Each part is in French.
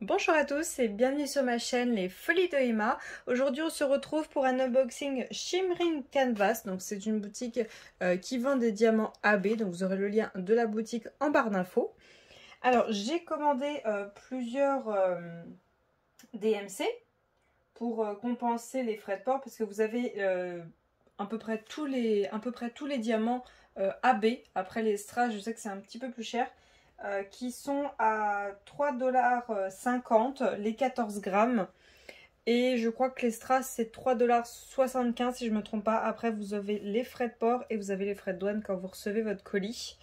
Bonjour à tous et bienvenue sur ma chaîne Les Folies de Emma. Aujourd'hui on se retrouve pour un unboxing Shimmering Canvas. Donc c'est une boutique qui vend des diamants AB. Donc vous aurez le lien de la boutique en barre d'infos. Alors j'ai commandé plusieurs DMC pour compenser les frais de port. Parce que vous avez à peu près tous les diamants AB. Après les strass je sais que c'est un petit peu plus cher. Qui sont à 3,50 $ les 14 grammes. Et je crois que les strass c'est 3,75 $ si je ne me trompe pas. Après vous avez les frais de port et vous avez les frais de douane quand vous recevez votre colis.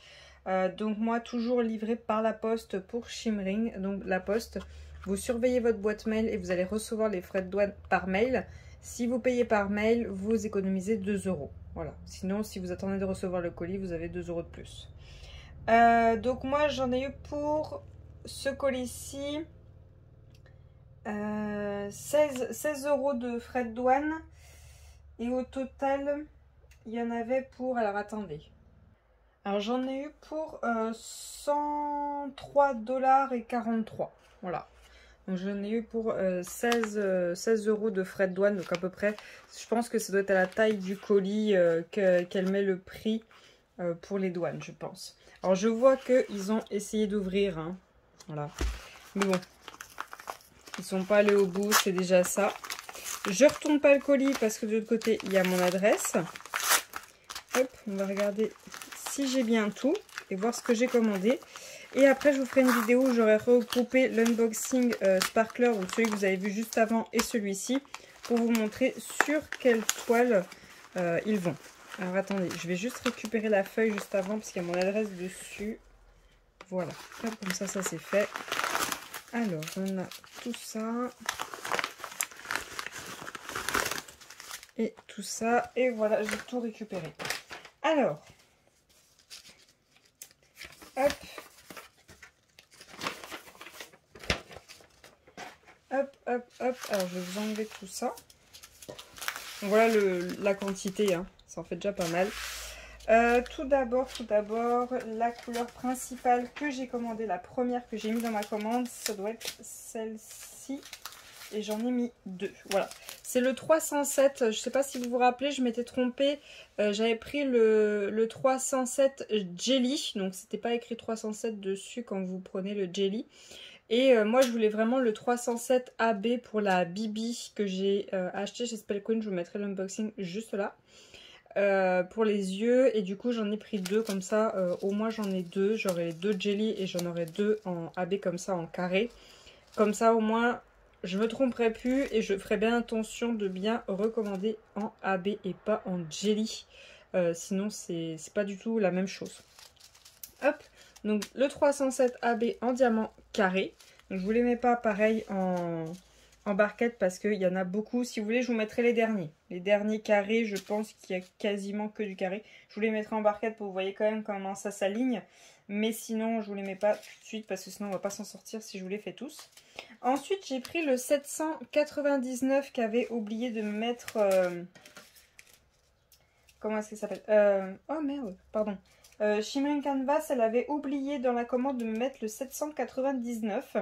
Donc moi toujours livré par la poste pour Shimmering. Donc la poste, vous surveillez votre boîte mail et vous allez recevoir les frais de douane par mail. Si vous payez par mail, vous économisez 2 €. Voilà. Sinon si vous attendez de recevoir le colis, vous avez 2 € de plus. Donc moi j'en ai eu pour ce colis-ci 16 € de frais de douane. Et au total il y en avait pour, alors attendez, alors j'en ai eu pour 103,43 $. Voilà. Donc j'en ai eu pour 16 € de frais de douane. Donc à peu près, je pense que ça doit être à la taille du colis qu'elle met le prix pour les douanes, je pense. Alors je vois qu'ils ont essayé d'ouvrir, hein. Voilà. Mais bon, ils sont pas allés au bout, c'est déjà ça. Je retourne pas le colis parce que de l'autre côté, il y a mon adresse. Hop, on va regarder si j'ai bien tout et voir ce que j'ai commandé. Et après, je vous ferai une vidéo où j'aurai regroupé l'unboxing Sparkler, donc celui que vous avez vu juste avant et celui-ci, pour vous montrer sur quelle toile ils vont. Alors attendez, je vais juste récupérer la feuille juste avant parce qu'il y a mon adresse dessus. Voilà, hop, comme ça c'est fait. Alors, on a tout ça. Et tout ça. Et voilà, j'ai tout récupéré. Alors, hop. Hop, hop, hop. Alors, je vais vous enlever tout ça. Donc, voilà la quantité, hein. Ça en fait déjà pas mal. Tout d'abord, la couleur principale que j'ai commandée, la première que j'ai mis dans ma commande, ça doit être celle-ci. Et j'en ai mis deux. Voilà. C'est le 307. Je ne sais pas si vous vous rappelez, je m'étais trompée. J'avais pris le 307 Jelly. Donc, c'était pas écrit 307 dessus quand vous prenez le Jelly. Et moi, je voulais vraiment le 307 AB pour la Bibi que j'ai acheté chez Spellqueen. Je vous mettrai l'unboxing juste là. Pour les yeux. Et du coup, j'en ai pris deux comme ça. Au moins, j'en ai deux. J'aurai deux Jelly et j'en aurai deux en AB comme ça, en carré. Comme ça, au moins, je me tromperai plus et je ferai bien attention de bien recommander en AB et pas en Jelly. Sinon, c'est pas du tout la même chose. Hop, donc le 307 AB en diamant carré. Donc, je vous les mets pas pareil en barquette parce qu'il y en a beaucoup. Si vous voulez, je vous mettrai les derniers. Les derniers carrés, je pense qu'il y a quasiment que du carré. Je vous les mettrai en barquette pour que vous voyez quand même comment ça s'aligne. Mais sinon, je vous les mets pas tout de suite parce que sinon, on va pas s'en sortir si je vous les fais tous. Ensuite, j'ai pris le 799 qu'avait oublié de me mettre... comment est-ce qu'il s'appelle oh merde, pardon. Shimmering Canvas, elle avait oublié dans la commande de me mettre le 799.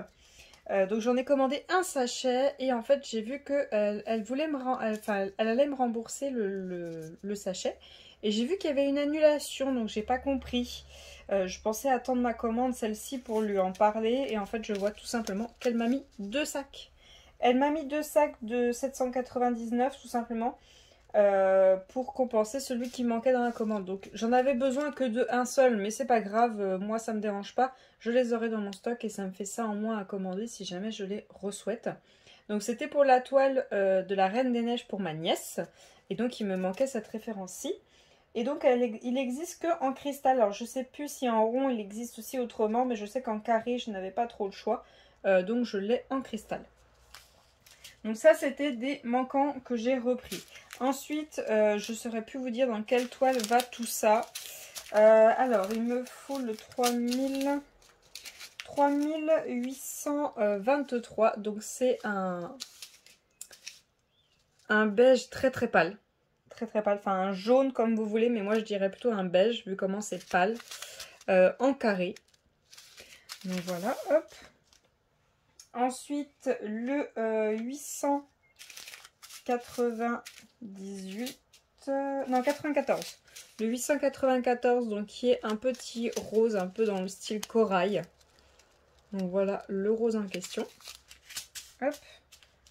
Donc j'en ai commandé un sachet et en fait j'ai vu que elle allait me rembourser le sachet. Et j'ai vu qu'il y avait une annulation, donc j'ai pas compris. Je pensais attendre ma commande, celle-ci, pour lui en parler. Et en fait, je vois tout simplement qu'elle m'a mis deux sacs. Elle m'a mis deux sacs de 799, tout simplement, pour compenser celui qui manquait dans la commande. Donc, j'en avais besoin que de un seul, mais c'est pas grave. Moi, ça me dérange pas. Je les aurai dans mon stock et ça me fait ça en moins à commander si jamais je les re-souhaite. Donc, c'était pour la toile de la Reine des Neiges pour ma nièce. Et donc, il me manquait cette référence-ci. Et donc, il existe que en cristal. Alors, je sais plus si en rond, il existe aussi autrement. Mais je sais qu'en carré, je n'avais pas trop le choix. Donc, je l'ai en cristal. Donc, ça, c'était des manquants que j'ai repris. Ensuite, je ne saurais plus vous dire dans quelle toile va tout ça. Alors, il me faut le 3823. Donc, c'est un beige très très pâle. Très très pâle, enfin un jaune comme vous voulez, mais moi je dirais plutôt un beige vu comment c'est pâle, en carré. Donc voilà, hop. Ensuite, le 898, non 94. Le 894, donc qui est un petit rose, un peu dans le style corail. Donc voilà le rose en question. Hop.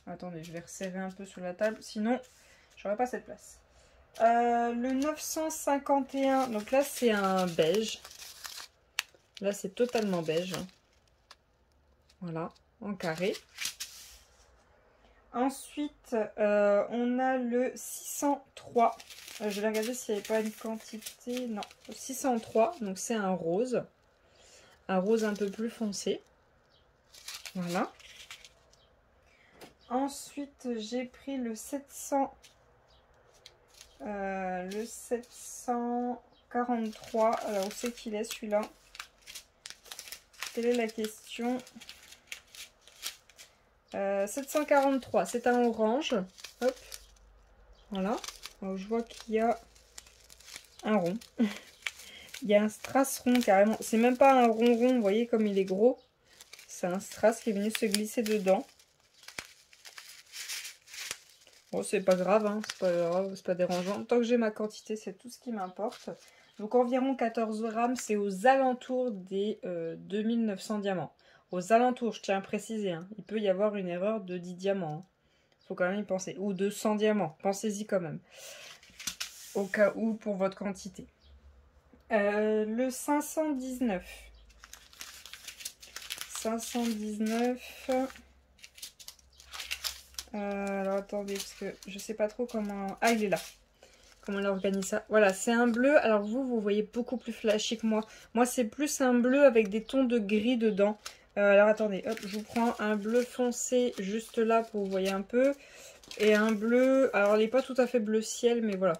Attendez, je vais resserrer un peu sur la table, sinon j'aurai pas cette place. Le 951, donc là c'est un beige. Là c'est totalement beige. Voilà, en carré. Ensuite, on a le 603. Je vais regarder s'il n'y avait pas une quantité. Non, 603, donc c'est un rose. Un rose un peu plus foncé. Voilà. Ensuite, j'ai pris le 700. Le 743. Alors, où c'est qu'il est celui-là? Quelle est la question? 743, c'est un orange. Hop. Voilà. Alors, je vois qu'il y a un rond. Il y a un strass rond carrément. C'est même pas un rond rond, vous voyez comme il est gros. C'est un strass qui est venu se glisser dedans. Bon, c'est pas grave, hein. C'est pas grave, c'est pas dérangeant. Tant que j'ai ma quantité, c'est tout ce qui m'importe. Donc environ 14 grammes, c'est aux alentours des 2900 diamants. Aux alentours, je tiens à préciser, hein. Il peut y avoir une erreur de 10 diamants. Il faut quand même y penser. Ou de 100 diamants, pensez-y quand même. Au cas où, pour votre quantité. Le 519. 519. Alors attendez, parce que je sais pas trop comment... Ah, il est là. Comment on organise ça? Voilà, c'est un bleu. Alors vous voyez beaucoup plus flashy que moi. Moi, c'est plus un bleu avec des tons de gris dedans. Alors attendez, hop, je vous prends un bleu foncé juste là pour que vous voyez un peu. Et un bleu... Alors, il n'est pas tout à fait bleu ciel, mais voilà.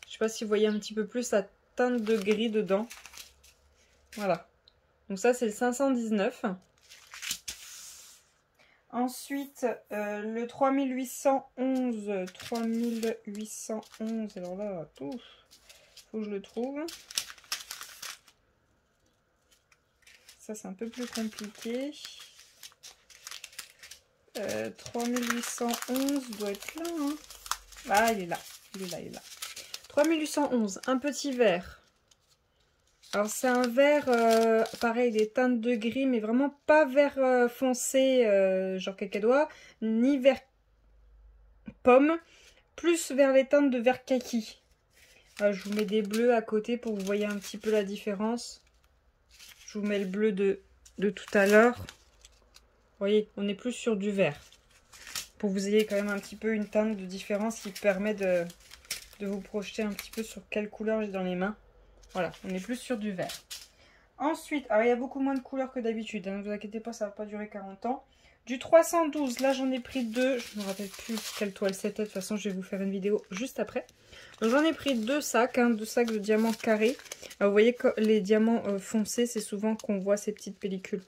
Je sais pas si vous voyez un petit peu plus la teinte de gris dedans. Voilà. Donc ça, c'est le 519. Ensuite, le 3811. 3811. Alors là, tout. Faut que je le trouve. Ça, c'est un peu plus compliqué. 3811 doit être là. Hein. Ah, il est là. Il est là, il est là. 3811. Un petit vert. Alors, c'est un vert, pareil, des teintes de gris, mais vraiment pas vert foncé, genre cacadois, ni vert pomme, plus vers les teintes de vert kaki. Je vous mets des bleus à côté pour que vous voyez un petit peu la différence. Je vous mets le bleu de tout à l'heure. Vous voyez, on est plus sur du vert. Pour que vous ayez quand même un petit peu une teinte de différence qui permet de vous projeter un petit peu sur quelle couleur j'ai dans les mains. Voilà, on est plus sur du vert. Ensuite, alors il y a beaucoup moins de couleurs que d'habitude. Hein, ne vous inquiétez pas, ça va pas durer 40 ans. Du 312, là j'en ai pris deux. Je ne me rappelle plus quelle toile c'était. De toute façon, je vais vous faire une vidéo juste après. Donc j'en ai pris deux sacs, hein, deux sacs de diamants carrés. Alors, vous voyez que les diamants foncés, c'est souvent qu'on voit ces petites pellicules.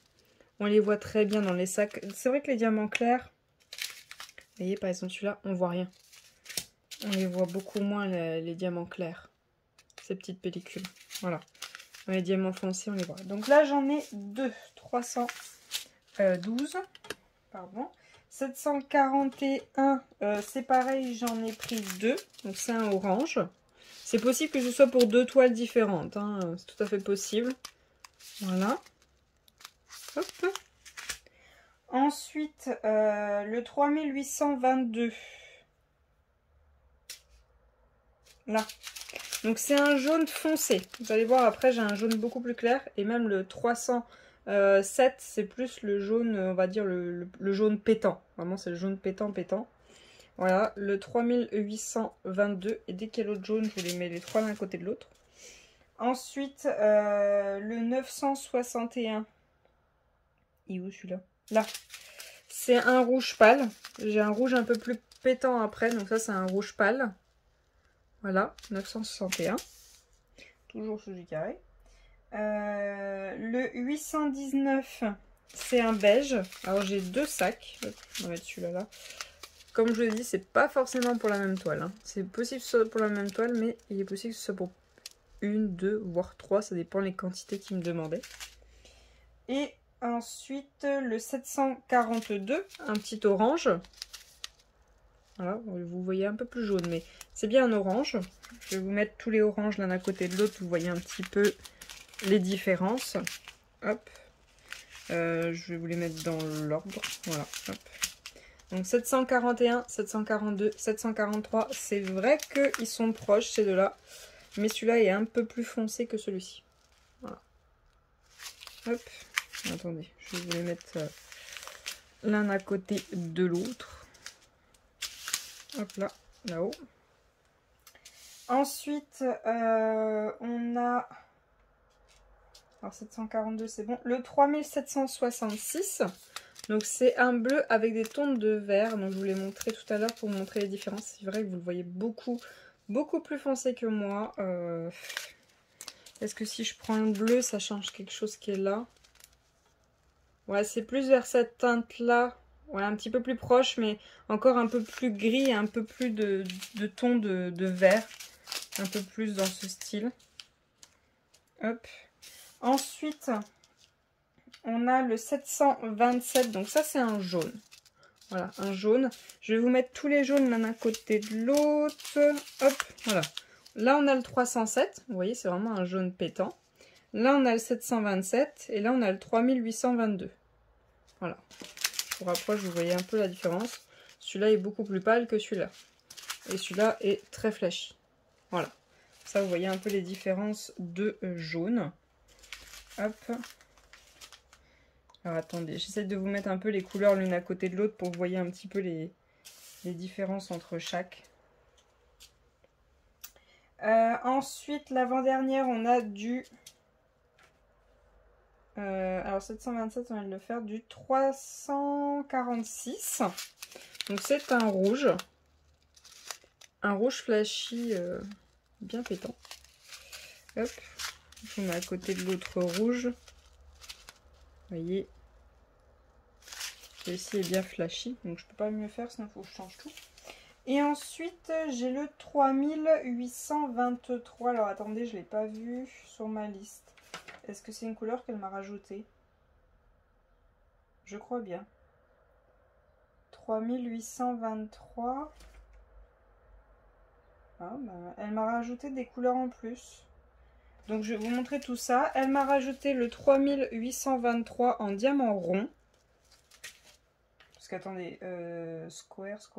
On les voit très bien dans les sacs. C'est vrai que les diamants clairs, vous voyez par exemple celui-là, on voit rien. On les voit beaucoup moins les diamants clairs. Ces petites pellicules. Voilà. Dans les diamants foncés, on les voit. Donc là, j'en ai deux. 312. Pardon. 741. C'est pareil, j'en ai pris deux. Donc c'est un orange. C'est possible que ce soit pour deux toiles différentes. Hein. C'est tout à fait possible. Voilà. Hop. Ensuite, le 3822. Là. Donc c'est un jaune foncé. Vous allez voir après j'ai un jaune beaucoup plus clair. Et même le 307 c'est plus le jaune, on va dire le jaune pétant. Vraiment c'est le jaune pétant. Voilà le 3822. Et dès qu'il y a l'autre jaune je vous les mets les trois l'un à côté de l'autre. Ensuite le 961. Il est où celui-là? Là. C'est un rouge pâle. J'ai un rouge un peu plus pétant après. Donc ça c'est un rouge pâle. Voilà, 961. Toujours sous du carré. Le 819, c'est un beige. Alors j'ai deux sacs. On va mettre celui-là là. Comme je le dis, c'est pas forcément pour la même toile. Hein. C'est possible que ce soit pour la même toile, mais il est possible que ce soit pour une, deux, voire trois. Ça dépend les quantités qu'ils me demandaient. Et ensuite, le 742, un petit orange. Voilà, vous voyez un peu plus jaune, mais c'est bien un orange. Je vais vous mettre tous les oranges l'un à côté de l'autre. Vous voyez un petit peu les différences. Hop. Je vais vous les mettre dans l'ordre. Voilà, hop. Donc 741, 742, 743. C'est vrai qu'ils sont proches, ces deux-là. Mais celui-là est un peu plus foncé que celui-ci. Voilà. Hop. Attendez, je vais vous les mettre l'un à côté de l'autre. Hop là, là-haut. Ensuite, on a... Alors 742, c'est bon. Le 3766. Donc c'est un bleu avec des tons de vert. Donc je vous l'ai montré tout à l'heure pour vous montrer les différences. C'est vrai que vous le voyez beaucoup plus foncé que moi. Est-ce que si je prends le bleu, ça change quelque chose qui est là? Ouais, c'est plus vers cette teinte-là. Ouais, un petit peu plus proche, mais encore un peu plus gris, un peu plus de ton de vert. Un peu plus dans ce style. Hop. Ensuite, on a le 727. Donc ça, c'est un jaune. Voilà, un jaune. Je vais vous mettre tous les jaunes l'un à côté de l'autre. Hop, voilà. Là, on a le 307. Vous voyez, c'est vraiment un jaune pétant. Là, on a le 727. Et là, on a le 3822. Voilà. Je vous rapproche, vous voyez un peu la différence. Celui-là est beaucoup plus pâle que celui-là. Et celui-là est très flashy. Voilà. Ça, vous voyez un peu les différences de jaune. Hop. Alors, attendez. J'essaie de vous mettre un peu les couleurs l'une à côté de l'autre pour que vous voyez un petit peu les différences entre chaque. Ensuite, l'avant-dernière, on a du... alors 727, on va le faire du 346. Donc c'est un rouge flashy bien pétant. Hop, je vous mets à côté de l'autre rouge. Vous voyez, celui-ci est bien flashy, donc je peux pas mieux faire, sinon il faut que je change tout. Et ensuite, j'ai le 3823. Alors attendez, je l'ai pas vu sur ma liste. Est-ce que c'est une couleur qu'elle m'a rajoutée? Je crois bien. 3823. Ah, bah, elle m'a rajouté des couleurs en plus. Donc je vais vous montrer tout ça. Elle m'a rajouté le 3823 en diamant rond. Parce qu'attendez, square.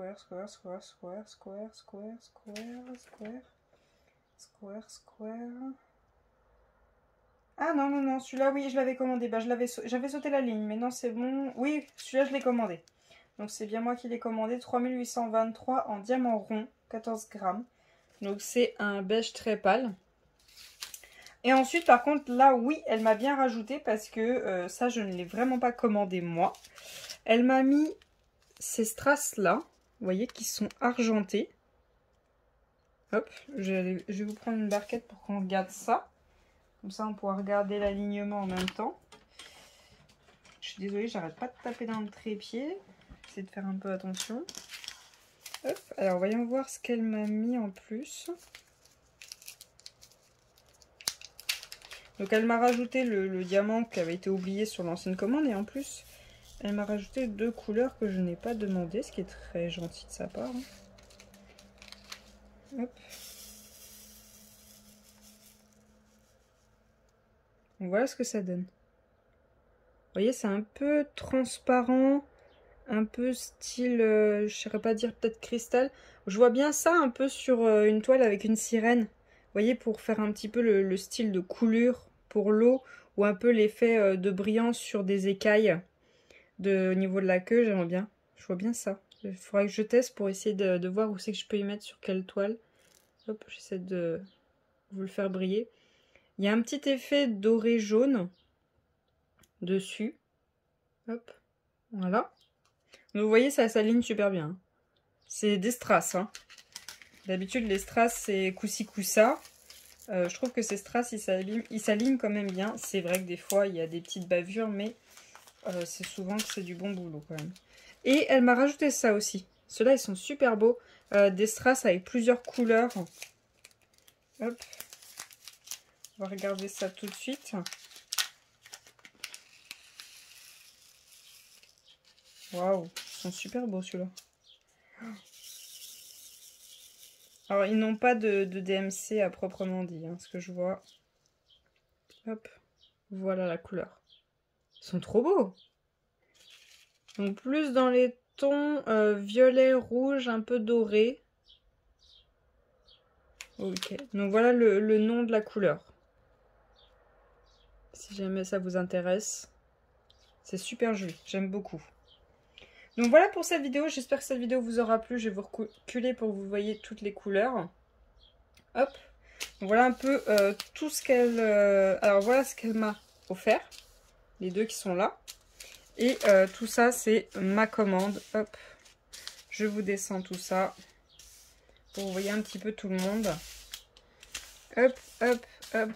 Ah non, celui-là, oui, je l'avais commandé. Bah, j'avais sauté la ligne, mais non, c'est bon. Oui, celui-là, je l'ai commandé. Donc, c'est bien moi qui l'ai commandé. 3823 en diamant rond, 14 grammes. Donc, c'est un beige très pâle. Et ensuite, par contre, là, oui, elle m'a bien rajouté parce que ça, je ne l'ai vraiment pas commandé moi. Elle m'a mis ces strass-là, vous voyez, qui sont argentés. Hop, je vais vous prendre une barquette pour qu'on regarde ça. Comme ça, on pourra regarder l'alignement en même temps. Je suis désolée, j'arrête pas de taper dans le trépied. J'essaie de faire un peu attention. Hop, alors voyons voir ce qu'elle m'a mis en plus. Donc elle m'a rajouté le diamant qui avait été oublié sur l'ancienne commande. Et en plus, elle m'a rajouté deux couleurs que je n'ai pas demandé, ce qui est très gentil de sa part. Hop. Donc voilà ce que ça donne. Vous voyez, c'est un peu transparent, un peu style, je ne saurais pas dire peut-être cristal. Je vois bien ça un peu sur une toile avec une sirène. Vous voyez, pour faire un petit peu le style de coulure pour l'eau, ou un peu l'effet de brillance sur des écailles au niveau de la queue, j'aimerais bien. Je vois bien ça. Il faudrait que je teste pour essayer de voir où c'est que je peux y mettre, sur quelle toile. Hop, j'essaie de vous le faire briller. Il y a un petit effet doré jaune dessus. Hop, voilà. Donc vous voyez, ça s'aligne super bien. C'est des strass. Hein. D'habitude, les strass, c'est coussi coussa. Je trouve que ces strass, ils s'alignent quand même bien. C'est vrai que des fois, il y a des petites bavures, mais c'est souvent que c'est du bon boulot quand même. Et elle m'a rajouté ça aussi. Ceux-là, ils sont super beaux. Des strass avec plusieurs couleurs. Hop. On va regarder ça tout de suite. Waouh, ils sont super beaux celui-là. Alors, ils n'ont pas de DMC à proprement dit, hein, ce que je vois. Hop, voilà la couleur. Ils sont trop beaux. Donc, plus dans les tons violet, rouge, un peu doré. Ok, donc voilà le nom de la couleur. Si jamais ça vous intéresse. C'est super joli, j'aime beaucoup. Donc voilà pour cette vidéo, j'espère que cette vidéo vous aura plu. Je vais vous reculer pour que vous voyez toutes les couleurs. Hop. Donc voilà un peu tout ce qu'elle... alors voilà ce qu'elle m'a offert. Les deux qui sont là. Et tout ça c'est ma commande. Hop. Je vous descends tout ça. Pour que vous voyez un petit peu tout le monde. Hop, hop, hop.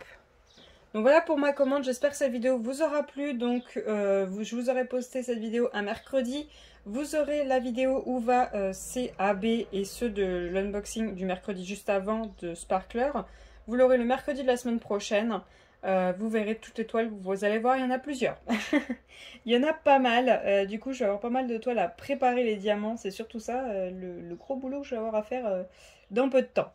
Donc voilà pour ma commande, j'espère que cette vidéo vous aura plu. Donc je vous aurai posté cette vidéo un mercredi. Vous aurez la vidéo où va CAB et ceux de l'unboxing du mercredi juste avant de Sparkler. Vous l'aurez le mercredi de la semaine prochaine. Vous verrez toutes les toiles, vous allez voir, il y en a plusieurs. Il y en a pas mal. Du coup, je vais avoir pas mal de toiles à préparer les diamants. C'est surtout ça, le gros boulot que je vais avoir à faire dans peu de temps.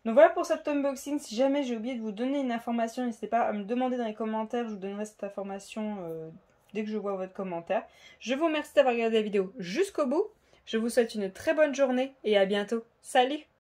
Donc voilà pour cet unboxing. Si jamais j'ai oublié de vous donner une information, n'hésitez pas à me demander dans les commentaires. Je vous donnerai cette information dès que je vois votre commentaire. Je vous remercie d'avoir regardé la vidéo jusqu'au bout. Je vous souhaite une très bonne journée et à bientôt. Salut!